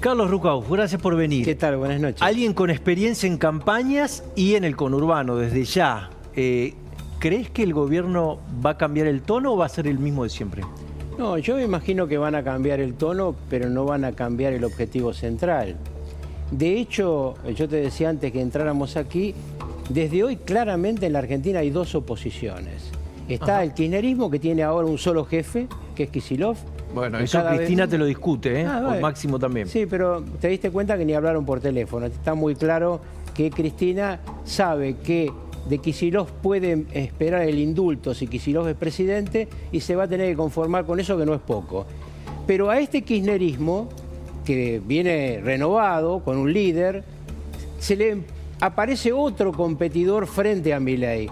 Carlos Rucauf, gracias por venir. ¿Qué tal? Buenas noches. Alguien con experiencia en campañas y en el conurbano, desde ya. ¿Crees que el gobierno va a cambiar el tono o va a ser el mismo de siempre? No, yo me imagino que van a cambiar el tono, pero no van a cambiar el objetivo central. De hecho, yo te decía antes que entráramos aquí, desde hoy claramente en la Argentina hay dos oposiciones. Está el kirchnerismo, que tiene ahora un solo jefe, que es Kicillof. Bueno, eso Cristina te lo discute, ¿eh? Vale. O Máximo también. Sí, pero te diste cuenta que ni hablaron por teléfono. Está muy claro que Cristina sabe que de Kicillof puede esperar el indulto si Kicillof es presidente y se va a tener que conformar con eso, que no es poco. Pero a este kirchnerismo, que viene renovado, con un líder, se le aparece otro competidor frente a Milei,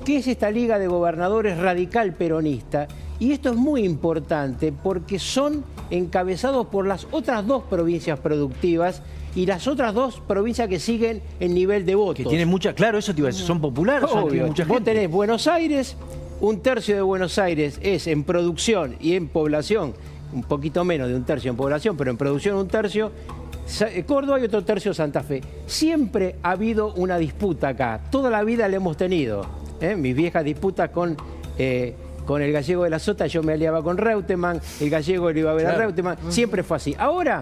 que es esta liga de gobernadores radical peronista. Y esto es muy importante porque son encabezados por las otras dos provincias productivas y las otras dos provincias que siguen el nivel de votos. Que tienen mucha, claro, eso te iba a decir, son populares, Obvio. Mucha Vos gente. tenés Buenos Aires, un tercio de Buenos Aires es en producción y en población, un poquito menos de un tercio en población, pero en producción un tercio. Córdoba y otro tercio Santa Fe. Siempre ha habido una disputa acá, toda la vida la hemos tenido. Mis viejas disputas con el gallego de la Sota, yo me aliaba con Reutemann, el gallego le iba a ver a Reutemann, siempre fue así. Ahora,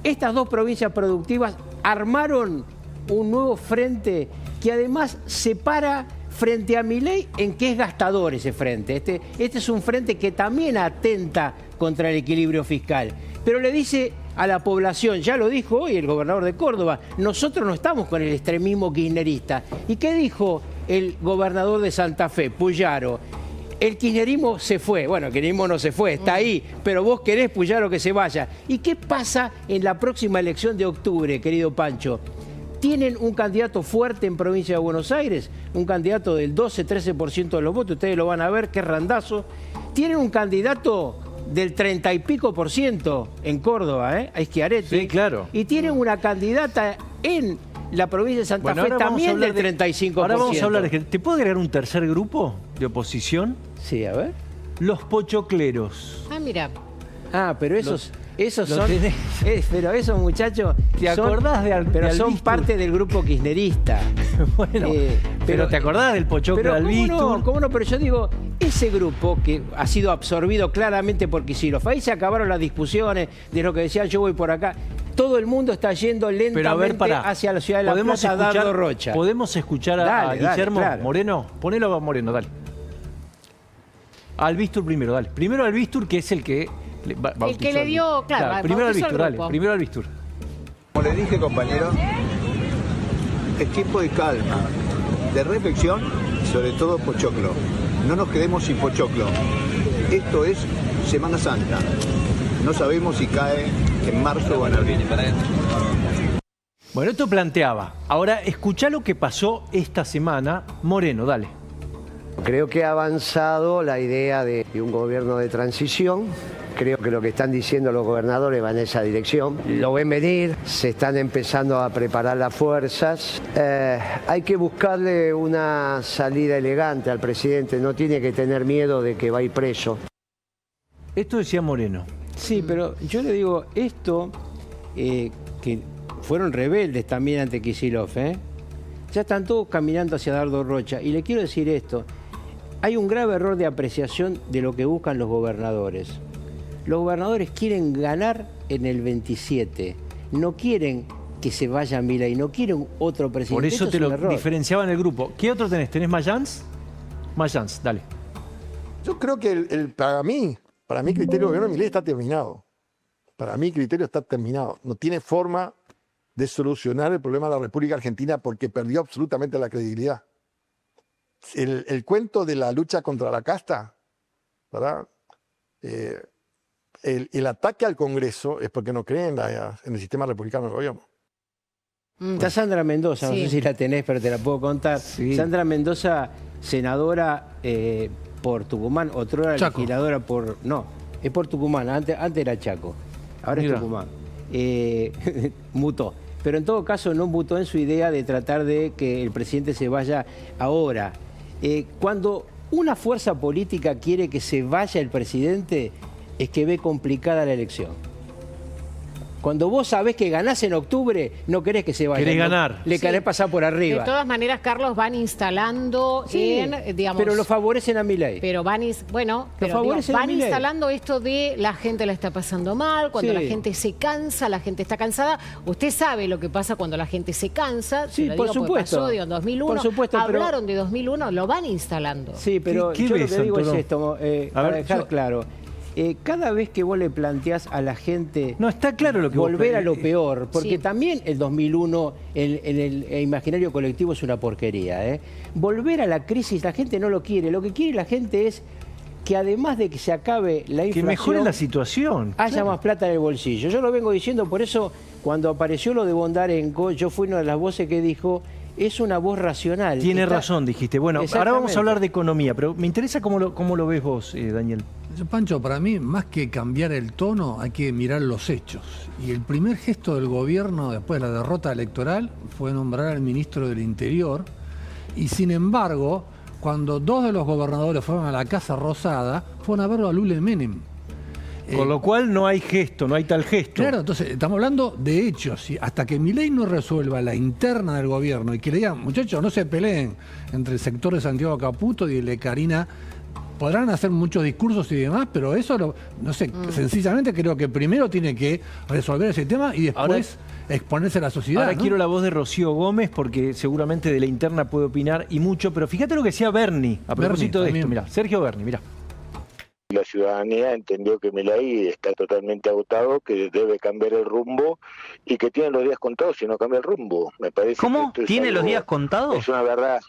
estas dos provincias productivas armaron un nuevo frente que además separa frente a Milei, en que es gastador ese frente. Este es un frente que también atenta contra el equilibrio fiscal, pero le dice a la población, ya lo dijo hoy el gobernador de Córdoba, nosotros no estamos con el extremismo kirchnerista. ¿Y qué dijo el gobernador de Santa Fe, Puyaro? El kirchnerismo se fue. Bueno, el kirchnerismo no se fue, está ahí, pero vos querés, Puyaro, que se vaya. ¿Y qué pasa en la próxima elección de octubre, querido Pancho? Tienen un candidato fuerte en provincia de Buenos Aires, un candidato del 12-13% de los votos, ustedes lo van a ver, qué randazo. Tienen un candidato del 30 y pico por ciento en Córdoba, a Schiaretti. Sí, claro. Y tienen una candidata en la provincia de Santa Fe también del 35%. Ahora vamos a hablar de... ¿Te puedo agregar un tercer grupo de oposición? Sí, a ver. Los pochocleros. Ah, mira. Ah, pero esos son... tenés. Pero esos muchachos... ¿Te acordás de Pero son Albistur? parte del grupo kirchnerista. Bueno, pero ¿te acordás del pochoclo Albistur? ¿Cómo no? Pero yo digo, ese grupo que ha sido absorbido claramente por Kicillof, ahí se acabaron las discusiones de lo que decía yo voy por acá. Todo el mundo está yendo lentamente hacia la ciudad de La Plata, Dardo Rocha. ¿Podemos escuchar a Guillermo Moreno? Ponelo a Moreno, dale. Albistur primero, dale. Primero Albistur, que es el que... El que le dio, claro, primero Albistur, dale. Primero Albistur. Como le dije, compañero, es tiempo de calma, de reflexión y sobre todo pochoclo. No nos quedemos sin pochoclo. Esto es Semana Santa. No sabemos si cae en marzo o en abril. Bueno, esto planteaba. Ahora, escuchá lo que pasó esta semana. Moreno, dale. Creo que ha avanzado la idea de un gobierno de transición. Creo que lo que están diciendo los gobernadores va en esa dirección. Lo ven venir, se están empezando a preparar las fuerzas. Hay que buscarle una salida elegante al presidente. No tiene que tener miedo de que va a ir preso. Esto decía Moreno. Sí, pero yo le digo, esto, que fueron rebeldes también ante Kicillof, ya están todos caminando hacia Dardo Rocha. Y le quiero decir esto, hay un grave error de apreciación de lo que buscan los gobernadores. Los gobernadores quieren ganar en el 27, no quieren que se vaya Milei, no quieren otro presidente. Por eso esto te lo error. diferenciaba en el grupo. ¿Qué otro tenés? ¿Tenés Mayans? Mayans, dale. Yo creo que para mi criterio, el gobierno de Milei está terminado. Para mi criterio está terminado. No tiene forma de solucionar el problema de la República Argentina porque perdió absolutamente la credibilidad. El cuento de la lucha contra la casta, ¿verdad? El ataque al Congreso es porque no creen en el sistema republicano del gobierno. Está Sandra Mendoza, no sé si la tenés, pero te la puedo contar. Sí. Sandra Mendoza, senadora por Tucumán, otrora legisladora por... No, es por Tucumán, antes era Chaco, ahora es Tucumán. Mutó. Pero en todo caso no mutó en su idea de tratar de que el presidente se vaya ahora. Cuando una fuerza política quiere que se vaya el presidente, es que ve complicada la elección. Cuando vos sabés que ganás en octubre, no querés que se vaya. Querés ganar. Le querés pasar por arriba. De todas maneras, Carlos, van instalando digamos... Pero lo favorecen a Milei. Pero van instalando esto de la gente la está pasando mal, cuando la gente se cansa, la gente está cansada. Usted sabe lo que pasa cuando la gente se cansa. Sí, por supuesto. Pasó, en 2001. Por supuesto, hablaron de 2001, lo van instalando. Sí, pero ¿Qué yo ves, lo que digo Arturo? es esto, para dejar claro. Cada vez que vos le planteás a la gente No, está claro lo que volver vos... a lo peor, porque Sí. también el 2001 en el imaginario colectivo es una porquería. Volver a la crisis, la gente no lo quiere. Lo que quiere la gente es que además de que se acabe la inflación, Que mejore la situación. haya Claro. más plata en el bolsillo. Yo lo vengo diciendo, por eso cuando apareció lo de Bondarenko, yo fui una de las voces que dijo, es una voz racional. Tiene razón, dijiste. Bueno, ahora vamos a hablar de economía, pero me interesa cómo lo ves vos, Daniel. Pancho, para mí, más que cambiar el tono, hay que mirar los hechos. Y el primer gesto del gobierno después de la derrota electoral fue nombrar al ministro del Interior. Y sin embargo, cuando dos de los gobernadores fueron a la Casa Rosada, fueron a verlo a Lule Menem. Con lo cual no hay gesto, no hay tal gesto. Claro, entonces estamos hablando de hechos. Y hasta que Milei no resuelva la interna del gobierno y que le digan, muchachos, no se peleen entre el sector de Santiago Caputo y el de Karina, podrán hacer muchos discursos y demás, pero eso, no sé, sencillamente creo que primero tiene que resolver ese tema y después exponerse a la sociedad. Ahora ¿no? quiero la voz de Rocío Gómez, porque seguramente de la interna puede opinar y mucho, pero fíjate lo que decía Bernie a propósito de esto. también. Mirá, Sergio Bernie, mirá. La ciudadanía entendió que Milei está totalmente agotado, que debe cambiar el rumbo y que tiene los días contados si no cambia el rumbo. Me parece ¿Cómo? que esto es ¿Tiene los algo- días contados? Es una verdad.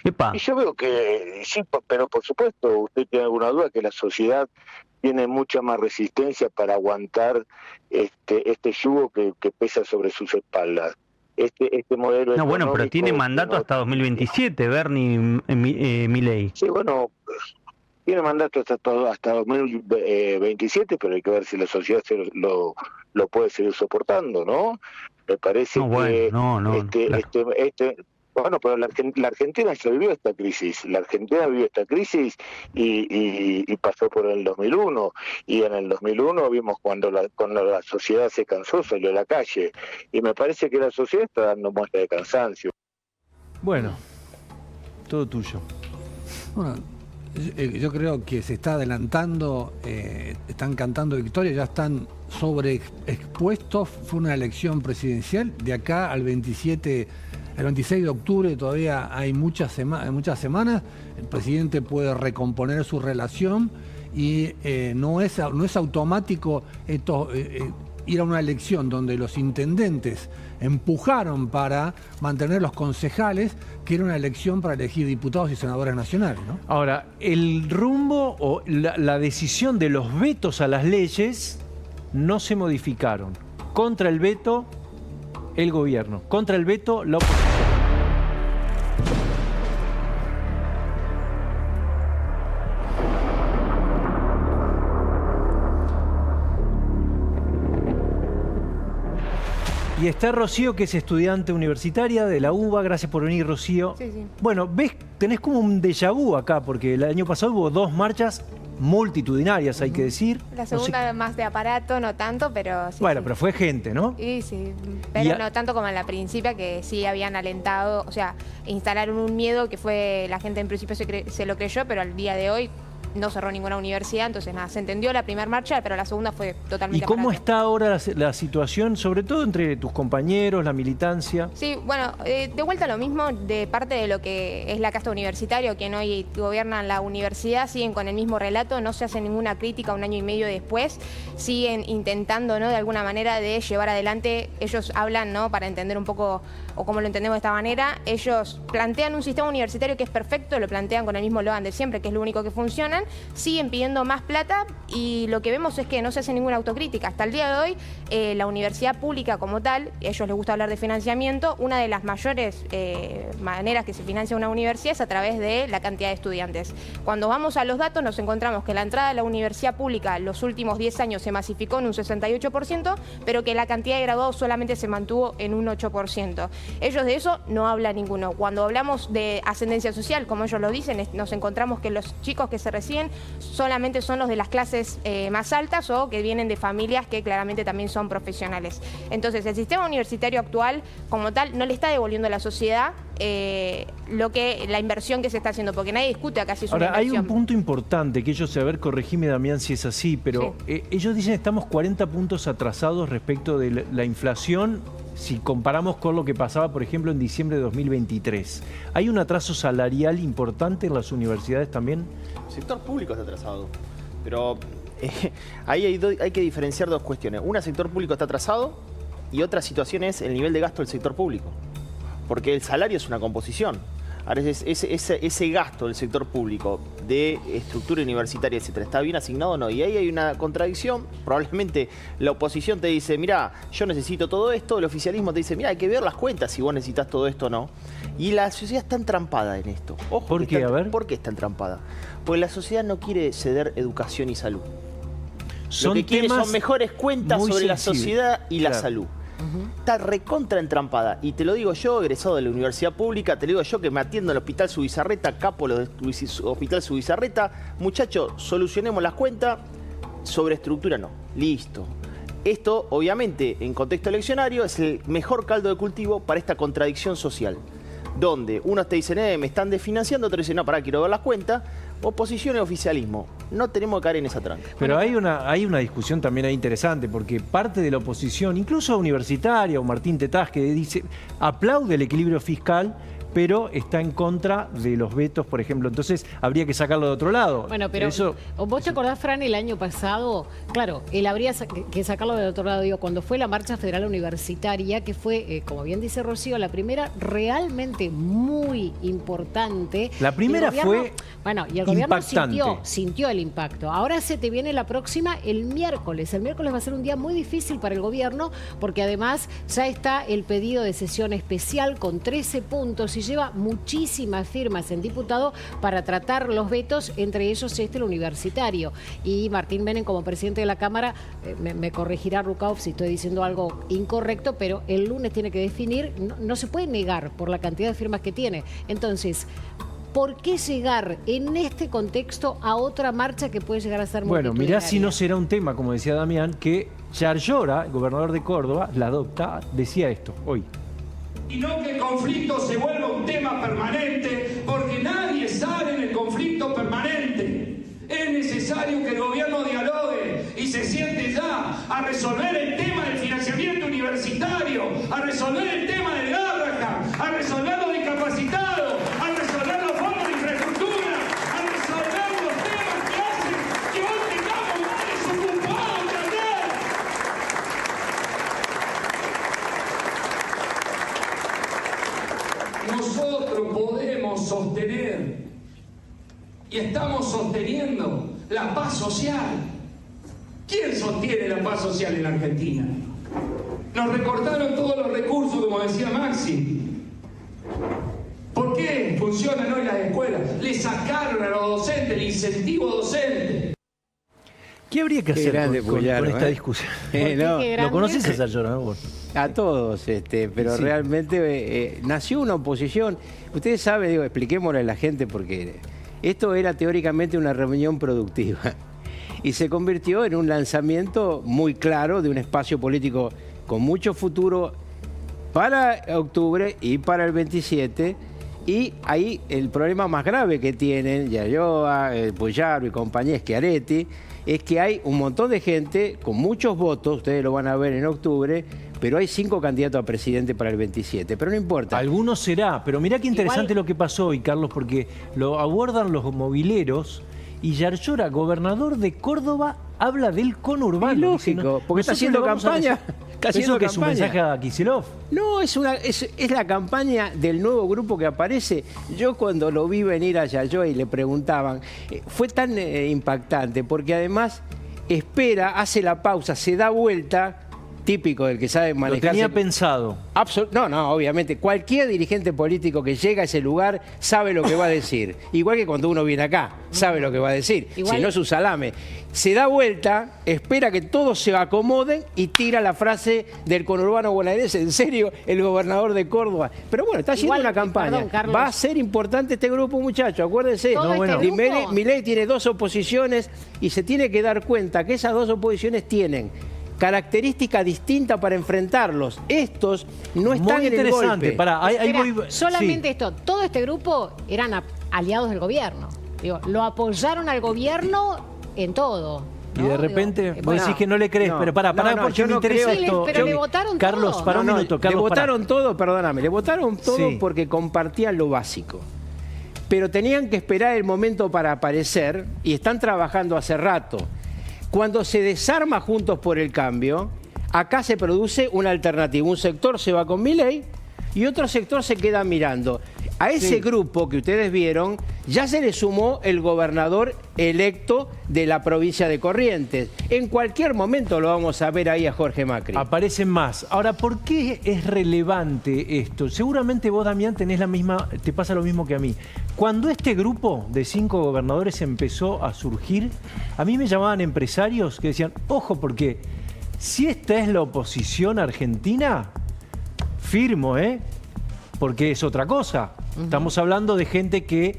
Epa. Y yo veo que sí, pero por supuesto, usted tiene alguna duda que la sociedad tiene mucha más resistencia para aguantar este yugo que pesa sobre sus espaldas. Este modelo No, bueno, pero económico tiene que mandato no- hasta 2027, Bernie Milei. Sí, bueno, tiene mandato hasta 2027, pero hay que ver si la sociedad lo puede seguir soportando, ¿no? Me parece No, bueno, que no, claro. bueno, pero la Argentina ya vivió esta crisis. La Argentina vivió esta crisis y pasó por el 2001. Y en el 2001 vimos cuando la sociedad se cansó, salió a la calle. Y me parece que la sociedad está dando muestra de cansancio. Bueno, todo tuyo. Bueno, yo creo que se está adelantando, están cantando victoria, ya están sobreexpuestos. Fue una elección presidencial. De acá al 26 de octubre todavía hay muchas semanas. El presidente puede recomponer su relación y no es automático ir a una elección donde los intendentes empujaron para mantener los concejales, que era una elección para elegir diputados y senadores nacionales, ¿no? Ahora, el rumbo o la decisión de los vetos a las leyes no se modificaron. Contra el veto, el gobierno. Contra el veto, la oposición. Y está Rocío, que es estudiante universitaria de la UBA. Gracias por venir, Rocío. Sí, sí. Bueno, ves, tenés como un déjà vu acá, porque el año pasado hubo 2 marchas multitudinarias, hay que decir. La No sé- segunda más de aparato, no tanto, pero sí. bueno, sí. pero fue gente, ¿no? Sí, sí, pero Y no tanto como en la principia, que sí habían alentado, o sea, instalaron un miedo que fue, la gente en principio se lo creyó, pero al día de hoy no cerró ninguna universidad, entonces nada, se entendió la primera marcha, pero la segunda fue ¿Y totalmente cómo aparato. está ahora la situación, sobre todo entre tus compañeros, la militancia? Sí, bueno, de vuelta lo mismo, de parte de lo que es la casta universitaria, quien hoy gobiernan la universidad, siguen con el mismo relato, no se hace ninguna crítica un año y medio después, siguen intentando, ¿no?, de alguna manera de llevar adelante, ellos hablan, ¿no?, para entender un poco, o cómo lo entendemos de esta manera, ellos plantean un sistema universitario que es perfecto, lo plantean con el mismo eslogan de siempre, que es lo único que funciona, siguen pidiendo más plata y lo que vemos es que no se hace ninguna autocrítica. Hasta el día de hoy, la universidad pública como tal, a ellos les gusta hablar de financiamiento, una de las mayores maneras que se financia una universidad es a través de la cantidad de estudiantes. Cuando vamos a los datos nos encontramos que la entrada a la universidad pública los últimos 10 años se masificó en un 68%, pero que la cantidad de graduados solamente se mantuvo en un 8%. Ellos de eso no hablan ninguno. Cuando hablamos de ascendencia social, como ellos lo dicen, nos encontramos que los chicos que se reciben recién solamente son los de las clases más altas o que vienen de familias que claramente también son profesionales. Entonces, el sistema universitario actual, como tal, no le está devolviendo a la sociedad la inversión que se está haciendo, porque nadie discute acá si es una inversión. Hay un punto importante que ellos, a ver, corregime Damián si es así, pero ellos dicen que estamos 40 puntos atrasados respecto de la inflación si comparamos con lo que pasaba, por ejemplo, en diciembre de 2023. ¿Hay un atraso salarial importante en las universidades también? El sector público está atrasado, pero ahí hay que diferenciar dos cuestiones. Una, el sector público está atrasado, y otra situación es el nivel de gasto del sector público. Porque el salario es una composición. Ahora, ese gasto del sector público de estructura universitaria, etcétera, ¿está bien asignado o no? Y ahí hay una contradicción. Probablemente la oposición te dice, mira, yo necesito todo esto. El oficialismo te dice, mira, hay que ver las cuentas si vos necesitas todo esto o no. Y la sociedad está entrampada en esto. Ojo, ¿por qué? A ver. ¿Por qué está entrampada? Porque la sociedad no quiere ceder educación y salud. Lo que quiere son mejores cuentas sobre la sociedad y la salud. Está recontra entrampada. Y te lo digo yo, egresado de la universidad pública, te lo digo yo que me atiendo en el Hospital Subizarreta, capo del Hospital Subizarreta. Muchachos, solucionemos las cuentas, sobre estructura no. Listo. Esto, obviamente, en contexto eleccionario, es el mejor caldo de cultivo para esta contradicción social. Donde unos te dicen, me están desfinanciando, otros dicen, no, pará, quiero ver las cuentas. Oposición y oficialismo. No tenemos que caer en esa tranca. Pero hay una discusión también ahí interesante, porque parte de la oposición, incluso universitaria, o Martín Tetaz, que dice, aplaude el equilibrio fiscal, pero está en contra de los vetos, por ejemplo. Entonces, habría que sacarlo de otro lado. Bueno, pero vos te acordás, Fran, el año pasado, claro, él habría que sacarlo del otro lado, digo, cuando fue la marcha federal universitaria, que fue, como bien dice Rocío, la primera realmente muy importante. La primera fue bueno, y el gobierno sintió el impacto. Ahora se te viene la próxima el miércoles. El miércoles va a ser un día muy difícil para el gobierno, porque además ya está el pedido de sesión especial con 13 puntos y lleva muchísimas firmas en diputado para tratar los vetos, entre ellos el universitario. Y Martín Menem, como presidente de la Cámara, me corregirá Rucauf si estoy diciendo algo incorrecto, pero el lunes tiene que definir, no se puede negar por la cantidad de firmas que tiene. Entonces, ¿por qué llegar en este contexto a otra marcha que puede llegar a ser multitudinaria? Bueno, mirá si no será un tema, como decía Damián, que Yarlora, el gobernador de Córdoba, la adopta, decía esto hoy. Y no que el conflicto se vuelva un tema permanente, porque nadie sale en el conflicto permanente. Es necesario que el gobierno dialogue y se siente ya a resolver el tema del financiamiento universitario, a resolver el tema del Garrahan, a resolver los discapacitados, a resolver los fondos de infraestructura, a resolver los temas que hacen que hoy tengamos más desocupados que ayer. Nosotros podemos sostener y estamos sosteniendo la paz social. ¿Quién sostiene la paz social en Argentina? Nos recortaron todos los recursos, como decía Maxi. ¿Por qué funcionan hoy las escuelas? Le sacaron a los docentes el incentivo docente. ¿Qué habría que hacer con esta discusión? ¿Lo conoces a Yarlora, no? A todos, pero sí. Realmente nació una oposición. Ustedes saben, expliquémosle a la gente, porque esto era teóricamente una reunión productiva y se convirtió en un lanzamiento muy claro de un espacio político con mucho futuro para octubre y para el 27. Y ahí el problema más grave que tienen Yayoa, Puyaro y compañía Schiaretti es que hay un montón de gente con muchos votos, ustedes lo van a ver en octubre, pero hay 5 candidatos a presidente para el 27, pero no importa. Algunos será, pero mirá qué interesante lo que pasó hoy, Carlos, porque lo abordan los mobileros y Yarlora, gobernador de Córdoba, habla del conurbano. Lógico, porque está haciendo campaña. ¿Eso que es un mensaje a Kicillof? No, es la campaña del nuevo grupo que aparece. Yo cuando lo vi venir a Yarlora y le preguntaban, fue tan impactante, porque además espera, hace la pausa, se da vuelta típico del que sabe manejarse. Lo tenía pensado. No, obviamente. Cualquier dirigente político que llega a ese lugar sabe lo que va a decir. Igual que cuando uno viene acá, sabe lo que va a decir. Igual... Si no es un salame. Se da vuelta, espera que todos se acomoden y tira la frase del conurbano bonaerense. En serio, el gobernador de Córdoba. Pero bueno, está haciendo una campaña. Perdón, va a ser importante este grupo, muchachos. Acuérdense. Milei tiene 2 oposiciones y se tiene que dar cuenta que esas 2 oposiciones tienen característica distinta para enfrentarlos. Estos no están en el golpe. Solamente esto, todo este grupo eran aliados del gobierno. Digo, lo apoyaron al gobierno en todo. Y de repente vos decís que no le crees, pero porque me interesa esto. Pero le votaron Carlos, todo. para un minuto. Carlos, le votaron todo, perdóname, le votaron todo porque compartían lo básico. Pero tenían que esperar el momento para aparecer y están trabajando hace rato. Cuando se desarma Juntos por el Cambio, acá se produce una alternativa. Un sector se va con Milei y otro sector se queda mirando. A ese grupo que ustedes vieron, ya se le sumó el gobernador electo de la provincia de Corrientes. En cualquier momento lo vamos a ver ahí a Jorge Macri. Aparecen más. Ahora, ¿por qué es relevante esto? Seguramente vos, Damián, te pasa lo mismo que a mí. Cuando este grupo de 5 gobernadores empezó a surgir, a mí me llamaban empresarios que decían, ojo, porque si esta es la oposición argentina, firmo, porque es otra cosa. Estamos hablando de gente que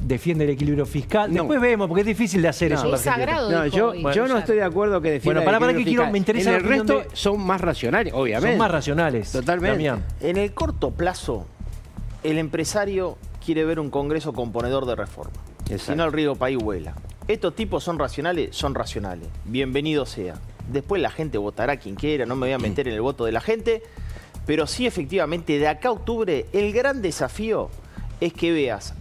defiende el equilibrio fiscal. Después vemos, porque es difícil de hacer eso. Es sagrado, yo no estoy de acuerdo que defienda el equilibrio fiscal. Me interesa en el resto son más racionales, obviamente. Son más racionales. Totalmente. Damián. En el corto plazo, el empresario quiere ver un Congreso componedor de reforma. Si no, el río país vuela. Estos tipos son racionales, Bienvenido sea. Después la gente votará quien quiera, no me voy a meter en el voto de la gente. Pero sí, efectivamente, de acá a octubre, el gran desafío es que veas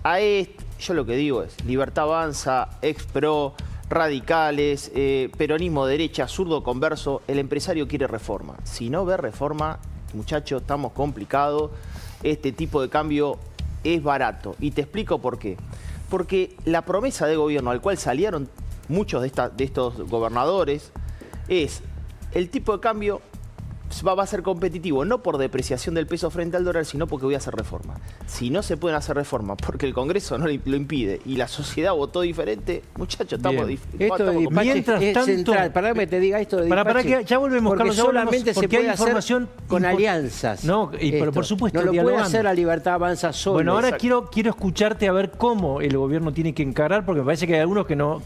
yo lo que digo es Libertad Avanza, Expro, radicales, peronismo de derecha, zurdo converso. El empresario quiere reforma. Si no ve reforma, muchachos, estamos complicados. Este tipo de cambio es barato. Y te explico por qué. Porque la promesa de gobierno al cual salieron muchos de estos gobernadores es el tipo de cambio va a ser competitivo, no por depreciación del peso frente al dólar, sino porque voy a hacer reforma. Si no se pueden hacer reformas porque el Congreso no lo impide y la sociedad votó diferente, muchachos, estamos esto de mientras es tanto, central. Para que te diga esto de para que ya volvemos, porque Carlos, solamente se puede información hacer con alianzas. No, pero por supuesto, no lo puede hacer la Libertad Avanza solo. Bueno, ahora quiero escucharte a ver cómo el gobierno tiene que encarar, porque me parece que hay algunos que no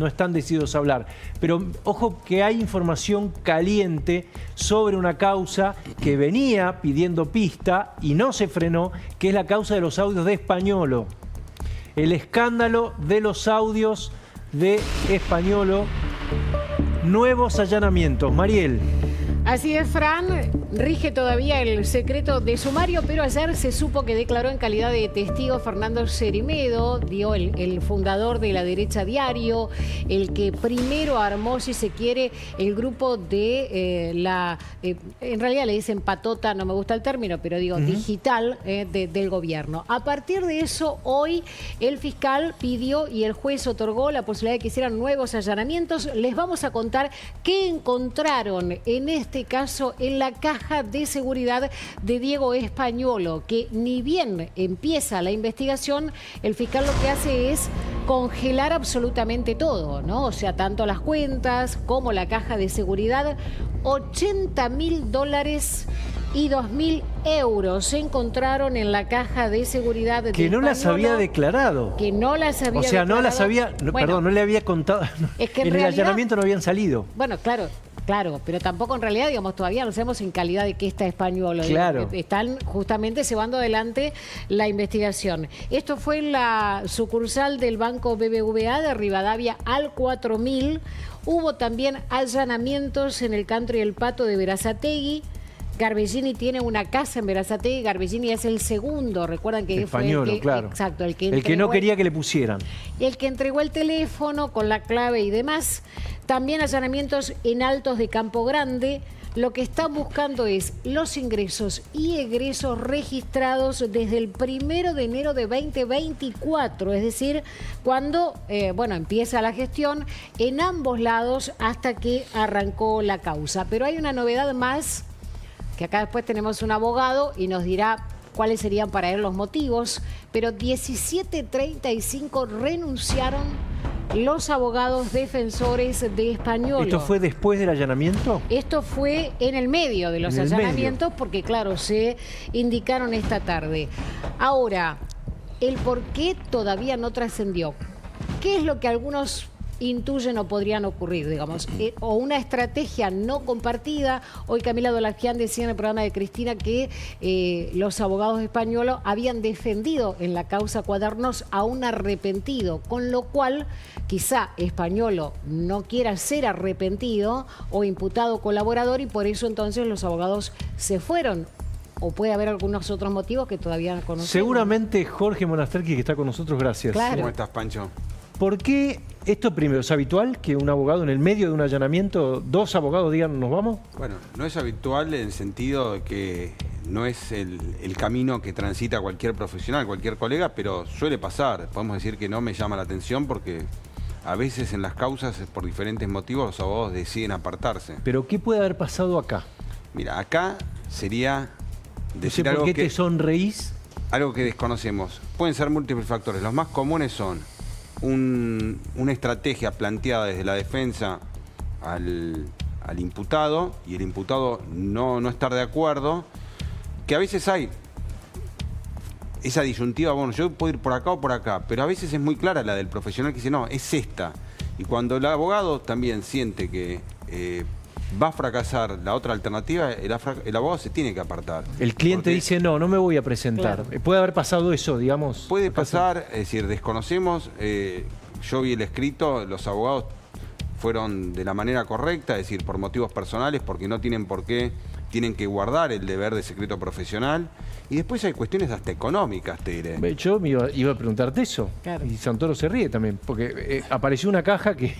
están decididos a hablar. Pero ojo que hay información caliente sobre una causa que venía pidiendo pista y no se frenó, que es la causa de los audios de Españolo. El escándalo de los audios de Españolo. Nuevos allanamientos. Mariel. Así es, Fran, rige todavía el secreto de sumario, pero ayer se supo que declaró en calidad de testigo Fernando Cerimedo, el fundador de La Derecha Diario, el que primero armó, si se quiere, el grupo de en realidad le dicen patota, no me gusta el término, pero digo digital del gobierno. A partir de eso, hoy el fiscal pidió y el juez otorgó la posibilidad de que hicieran nuevos allanamientos. Les vamos a contar qué encontraron en este caso en la caja de seguridad de Diego Españolo, que ni bien empieza la investigación, el fiscal lo que hace es congelar absolutamente todo, ¿no? O sea, tanto las cuentas como la caja de seguridad. $80.000 y 2.000 euros se encontraron en la caja de seguridad de que no las había declarado. Que no las había declarado. O sea, no las había, no le había contado. Es que en el allanamiento no habían salido. Bueno, claro, pero tampoco en realidad, digamos, todavía no sabemos en calidad de qué está Españolo. Claro. Están justamente llevando adelante la investigación. Esto fue en la sucursal del Banco BBVA de Rivadavia al 4000. Hubo también allanamientos en el Country El Pato de Berazategui. Garbellini tiene una casa en Berazategui. Garbellini es el segundo, recuerdan que Españolo, fue el que, claro. Exacto, el que no quería que le pusieran. El que entregó el teléfono con la clave y demás. También allanamientos en Altos de Campo Grande. lo que están buscando es los ingresos y egresos registrados desde el 1 de enero de 2024, es decir, cuando empieza la gestión en ambos lados hasta que arrancó la causa. Pero hay una novedad más, que acá después tenemos un abogado y nos dirá cuáles serían para él los motivos, pero 17:35 renunciaron los abogados defensores de Españolo. ¿Esto fue después del allanamiento? Esto fue en el medio de los allanamientos porque, claro, se indicaron esta tarde. Ahora, el por qué todavía no trascendió. ¿Qué es lo que algunos intuyen o podrían ocurrir, digamos? O una estrategia no compartida. Hoy Camila Dolargian decía en el programa de Cristina que los abogados españoles habían defendido en la causa Cuadernos a un arrepentido, con lo cual quizá Españolo no quiera ser arrepentido o imputado colaborador y por eso entonces los abogados se fueron. O puede haber algunos otros motivos que todavía no conocemos. Seguramente Jorge Monasterki, que está con nosotros, gracias. Claro. ¿Cómo estás, Pancho? ¿Por qué esto primero es habitual que un abogado en el medio de un allanamiento, dos abogados digan nos vamos? Bueno, no es habitual en el sentido de que no es el camino que transita cualquier profesional, cualquier colega, pero suele pasar. Podemos decir que no me llama la atención porque a veces en las causas, por diferentes motivos, los abogados deciden apartarse. ¿Pero qué puede haber pasado acá? Mira, acá sería decir ¿por algo qué que... te sonreís? Algo que desconocemos. Pueden ser múltiples factores. Los más comunes son una estrategia planteada desde la defensa al imputado y el imputado no estar de acuerdo, que a veces hay esa disyuntiva, bueno, yo puedo ir por acá o por acá, pero a veces es muy clara la del profesional que dice, no, es esta. Y cuando el abogado también siente que va a fracasar la otra alternativa, el abogado se tiene que apartar. El cliente dice, no me voy a presentar. Claro. ¿Puede haber pasado eso, digamos? Puede pasar, es decir, desconocemos. Yo vi el escrito, los abogados fueron de la manera correcta, es decir, por motivos personales, porque no tienen por qué, tienen que guardar el deber de secreto profesional. Y después hay cuestiones hasta económicas, te diré. Yo iba a preguntarte eso. Claro. Y Santoro se ríe también, porque apareció una caja que...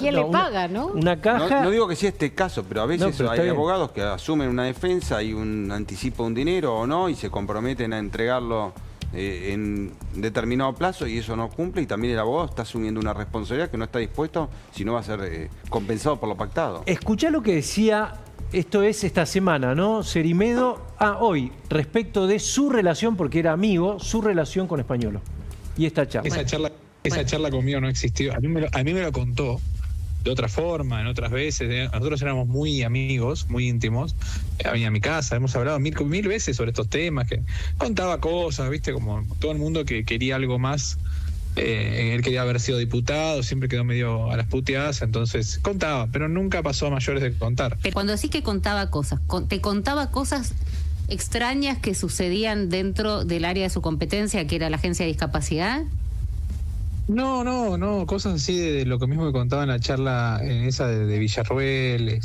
¿Quién le paga, no? Una caja... No digo que sea este caso, pero a veces hay abogados que asumen una defensa y un anticipo de un dinero o no, y se comprometen a entregarlo en determinado plazo y eso no cumple, y también el abogado está asumiendo una responsabilidad que no está dispuesto si no va a ser compensado por lo pactado. Escuchá lo que decía... Esto es esta semana, ¿no? Cerimedo, hoy, respecto de su relación, porque era amigo, su relación con Españolo. Y esta charla. Esa charla conmigo no existió. A mí me lo contó de otra forma, en otras veces. Nosotros éramos muy amigos, muy íntimos. Venía a mi casa, hemos hablado mil veces sobre estos temas, que contaba cosas, ¿viste? Como todo el mundo que quería algo más. Él quería haber sido diputado, siempre quedó medio a las puteadas, entonces contaba, pero nunca pasó a mayores de contar. Pero cuando decís que contaba cosas, ¿te contaba cosas extrañas que sucedían dentro del área de su competencia, que era la agencia de discapacidad? No, cosas así de lo que mismo que contaba en la charla en esa de Villarruel,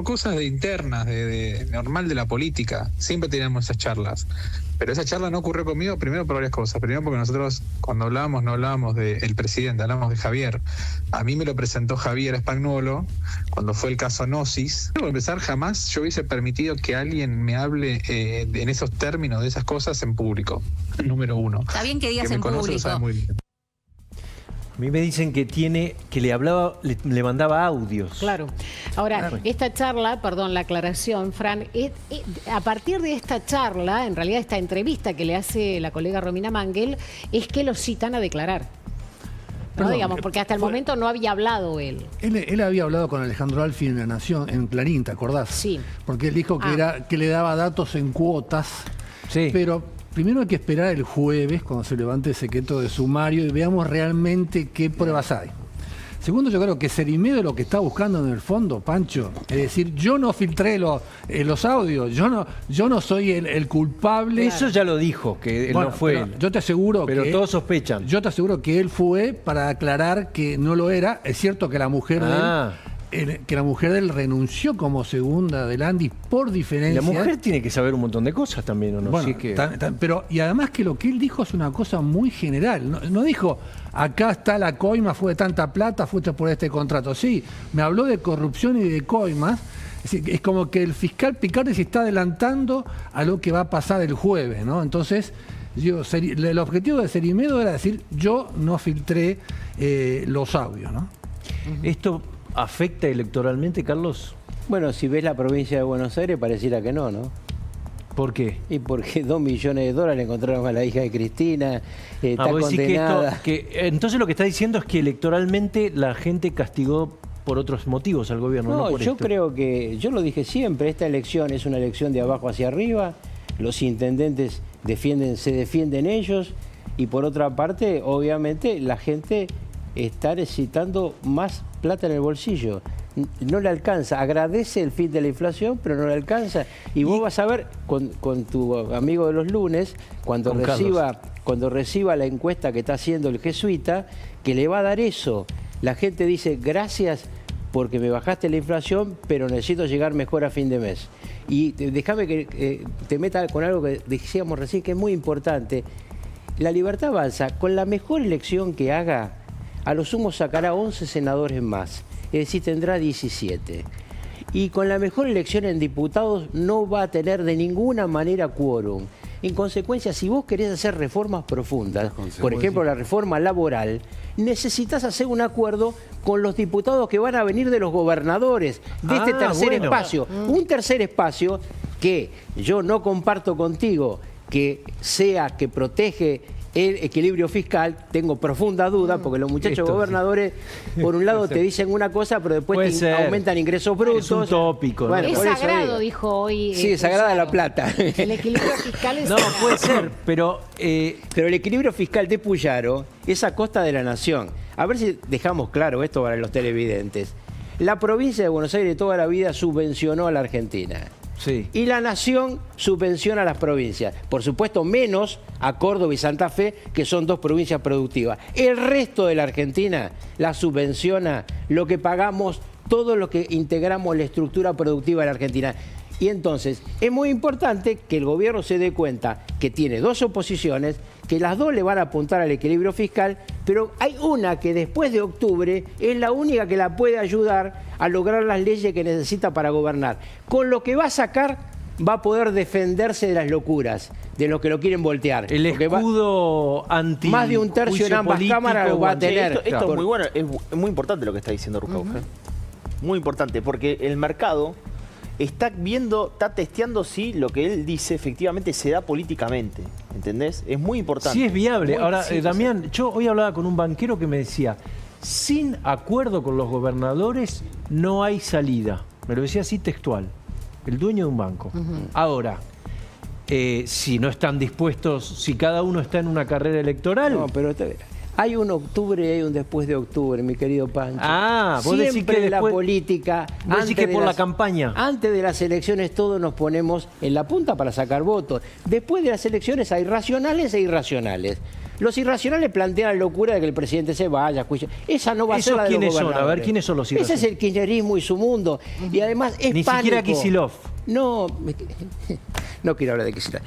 cosas de internas, de normal de la política. Siempre teníamos esas charlas. Pero esa charla no ocurrió conmigo, primero por varias cosas. Primero porque nosotros cuando hablábamos, no hablábamos del presidente, hablábamos de Javier. A mí me lo presentó Javier Espagnolo cuando fue el caso Gnosis. Para empezar, jamás yo hubiese permitido que alguien me hable en esos términos de esas cosas en público. Número uno. Está bien que digas que en conoce, público. lo sabe muy bien. A mí me dicen que le mandaba audios. Claro. Ahora, esta charla, perdón, la aclaración, Fran, a partir de esta charla, en realidad esta entrevista que le hace la colega Romina Mangel, es que lo citan a declarar. ¿No? Digamos, porque hasta el momento no había hablado él. Él había hablado con Alejandro Alfi en La Nación, en Clarín, ¿te acordás? Sí. Porque él dijo que le daba datos en cuotas. Sí. Pero primero hay que esperar el jueves, cuando se levante el secreto de sumario, y veamos realmente qué pruebas hay. Segundo, yo creo que Cerimedo lo que está buscando en el fondo, Pancho, es decir, yo no filtré los audios, yo no soy el culpable. Eso ya lo dijo, que él no fue él. Yo te aseguro pero todos sospechan. Yo te aseguro que él fue para aclarar que no lo era. Es cierto que la mujer de él renunció como segunda de Landi por diferencia. La mujer tiene que saber un montón de cosas también, ¿o no? Bueno, sí que... pero y además que lo que él dijo es una cosa muy general. No dijo, acá está la coima, fue de tanta plata, fuiste por este contrato. Sí, me habló de corrupción y de coimas. Es como que el fiscal Picardi se está adelantando a lo que va a pasar el jueves, ¿no? Entonces, el objetivo de Cerimedo era decir, yo no filtré los audios, ¿no? ¿Esto afecta electoralmente, Carlos? Bueno, si ves la provincia de Buenos Aires, pareciera que no, ¿no? ¿Por qué? Y porque $2 millones le encontraron a la hija de Cristina, está condenada. Entonces lo que está diciendo es que electoralmente la gente castigó por otros motivos al gobierno, no por yo esto. creo que, yo lo dije siempre, esta elección es una elección de abajo hacia arriba, los intendentes se defienden ellos, y por otra parte, obviamente, la gente está necesitando más plata en el bolsillo. No le alcanza, agradece el fin de la inflación, pero no le alcanza. Y vos vas a ver con tu amigo de los lunes, cuando reciba la encuesta que está haciendo el jesuita, que le va a dar eso. La gente dice, gracias porque me bajaste la inflación, pero necesito llegar mejor a fin de mes. Y déjame que te meta con algo que decíamos recién, que es muy importante. La Libertad Avanza, con la mejor elección que haga, a lo sumo sacará 11 senadores más. Es decir, tendrá 17. Y con la mejor elección en diputados no va a tener de ninguna manera quórum. En consecuencia, si vos querés hacer reformas profundas, por ejemplo la reforma laboral, necesitas hacer un acuerdo con los diputados que van a venir de los gobernadores, de este tercer espacio. Un tercer espacio que yo no comparto contigo, que protege el equilibrio fiscal, tengo profunda duda, porque los muchachos gobernadores, por un lado te dicen una cosa, pero después te aumentan ingresos brutos. Es un tópico, ¿no? Bueno, es sagrado, dijo hoy. Sí, es sagrada la plata. El equilibrio fiscal es sagrado. Puede ser, pero el equilibrio fiscal de Puyaro es a costa de la nación. A ver si dejamos claro esto para los televidentes. La provincia de Buenos Aires toda la vida subvencionó a la Argentina. Sí. Y la nación subvenciona a las provincias. Por supuesto, menos a Córdoba y Santa Fe, que son dos provincias productivas. El resto de la Argentina la subvenciona lo que pagamos todos los que integramos la estructura productiva de la Argentina. Y entonces, es muy importante que el gobierno se dé cuenta que tiene dos oposiciones, que las dos le van a apuntar al equilibrio fiscal, pero hay una que después de octubre es la única que la puede ayudar a lograr las leyes que necesita para gobernar. Con lo que va a sacar, va a poder defenderse de las locuras, de los que lo quieren voltear. El escudo anti. Más de un tercio en ambas cámaras lo va a tener. Esto es muy bueno, es muy importante lo que está diciendo Rucauf. Muy importante, porque el mercado está testeando si lo que él dice efectivamente se da políticamente, ¿entendés? Es muy importante. Sí, es viable. Ahora, Damián, yo hoy hablaba con un banquero que me decía, sin acuerdo con los gobernadores no hay salida. Me lo decía así textual, el dueño de un banco. Ahora, si no están dispuestos, si cada uno está en una carrera electoral... No, pero hay un octubre y hay un después de octubre, mi querido Pancho. Vos decís que la política... Vos decís que por la campaña. Antes de las elecciones todos nos ponemos en la punta para sacar votos. Después de las elecciones hay racionales e irracionales. Los irracionales plantean la locura de que el presidente se vaya. Esa no va a ser la de los gobernadores. A ver, ¿quiénes son los irracionales? Ese es el kirchnerismo y su mundo. Y además es Ni pánico. siquiera Kicillof. No quiero hablar de Kicillof.